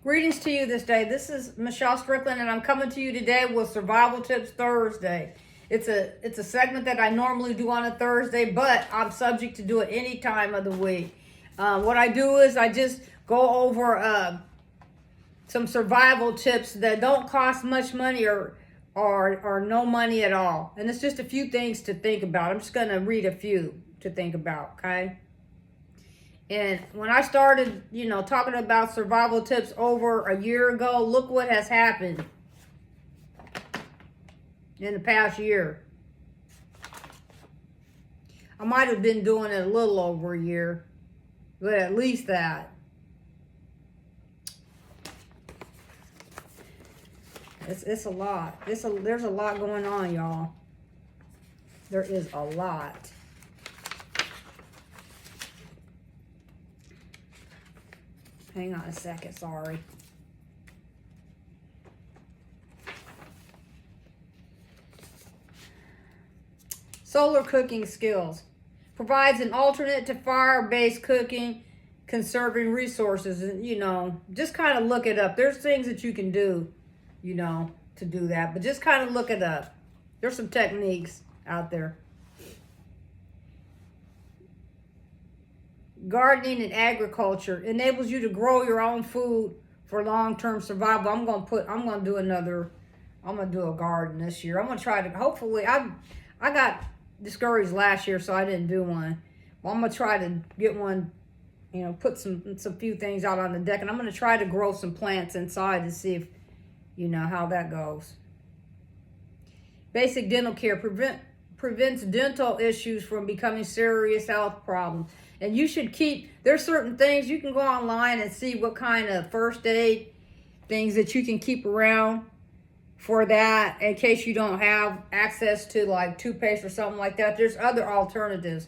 Greetings to you this day. This is Michelle Strickland, and I'm coming to you today with Survival Tips Thursday. It's a segment that I normally do on a Thursday, but I'm subject to do it any time of the week. What I do is I just go over some survival tips that don't cost much money or no money at all. And it's just a few things to think about. I'm just going to read a few to think about, okay? And when I started, talking about survival tips over a year ago, look what has happened in the past year. I might have been doing it a little over a year, but at least that. It's a lot. There's a lot going on, y'all. There is a lot. Hang on a second, sorry. Solar cooking skills. Provides an alternate to fire-based cooking, conserving resources. And, just kind of look it up. There's things that you can do, to do that. But just kind of look it up. There's some techniques out there. Gardening and agriculture enables you to grow your own food for long-term survival. I'm gonna do a garden this year. I'm gonna try to, hopefully, I got discouraged last year, so I didn't do one. Well, I'm gonna try to get one, put some few things out on the deck, and I'm gonna try to grow some plants inside and see if, how that goes. Basic dental care prevents dental issues from becoming serious health problems. And you should there's certain things you can go online and see what kind of first aid things that you can keep around for that in case you don't have access to like toothpaste or something like that. There's other alternatives.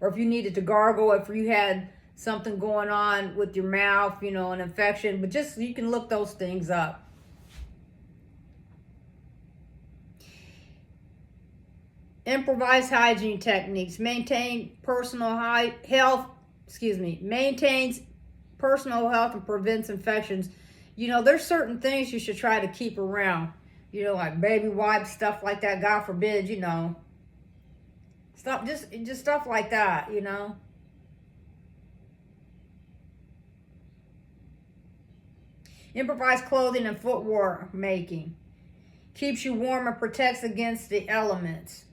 Or if you needed to gargle, if you had something going on with your mouth, an infection, but just you can look those things up. Improvised hygiene techniques. Maintains personal health and prevents infections. There's certain things you should try to keep around. Like baby wipes, stuff like that. God forbid, stuff just stuff like that. Improvised clothing and footwear making keeps you warm and protects against the elements.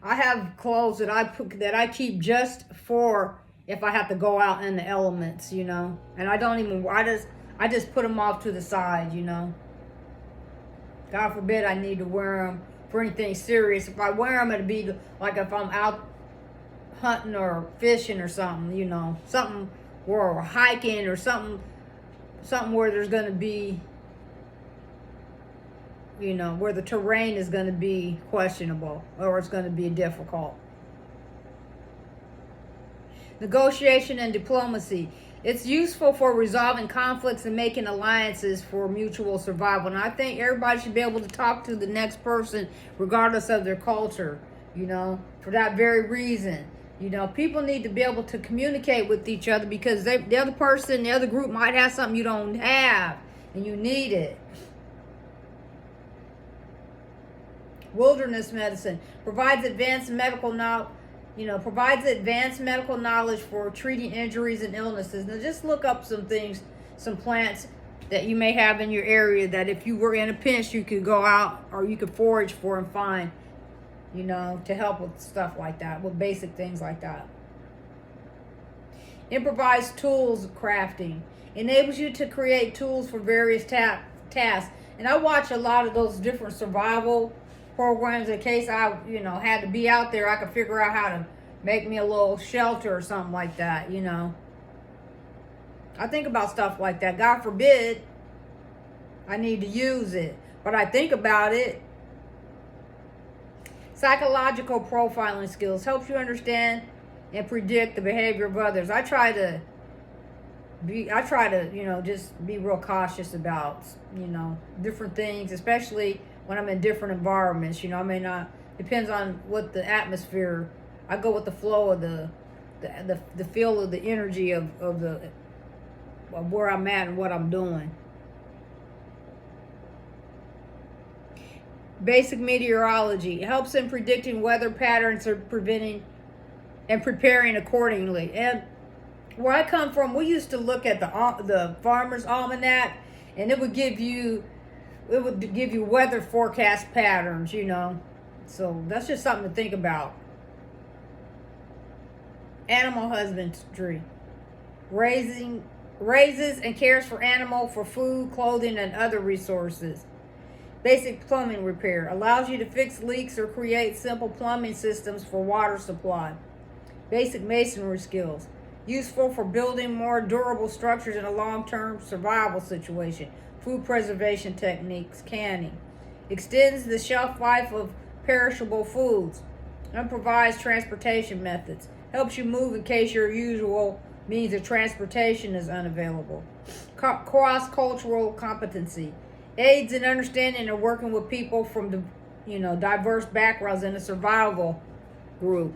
I have clothes that I keep just for if I have to go out in the elements, and I just put them off to the side, God forbid I need to wear them for anything serious. If I wear them, it'd be like if I'm out hunting or fishing or something, something or hiking or something where there's going to be, where the terrain is going to be questionable or it's going to be difficult. Negotiation and diplomacy. It's useful for resolving conflicts and making alliances for mutual survival. And I think everybody should be able to talk to the next person regardless of their culture, for that very reason. People need to be able to communicate with each other because the other person, the other group might have something you don't have and you need it. Wilderness medicine provides advanced medical knowledge. Provides advanced medical knowledge for treating injuries and illnesses. Now, just look up some things, some plants that you may have in your area that if you were in a pinch, you could go out or you could forage for and find, to help with stuff like that, with basic things like that. Improvised tools crafting enables you to create tools for various tasks. And I watch a lot of those different survival programs in case I, had to be out there. I could figure out how to make me a little shelter or something like that, I think about stuff like that. God forbid I need to use it, but I think about it. Psychological profiling skills helps you understand and predict the behavior of others. I try to, just be real cautious about, different things, especially when I'm in different environments. I may not, depends on what the atmosphere. I go with the flow of the feel of the energy of the of where I'm at and what I'm doing. Basic meteorology helps in predicting weather patterns or preventing and preparing accordingly. And where I come from, we used to look at the Farmer's Almanac, and it would give you weather forecast patterns, you know. So that's just something to think about. Animal husbandry raises and cares for animal for food, clothing, and other resources. Basic plumbing repair allows you to fix leaks or create simple plumbing systems for water supply. Basic masonry skills useful for building more durable structures in a long-term survival situation. Food preservation techniques. Canning extends the shelf life of perishable foods and provides transportation methods. Helps you move in case your usual means of transportation is unavailable. Cross-cultural competency aids in understanding and working with people from diverse backgrounds in a survival group.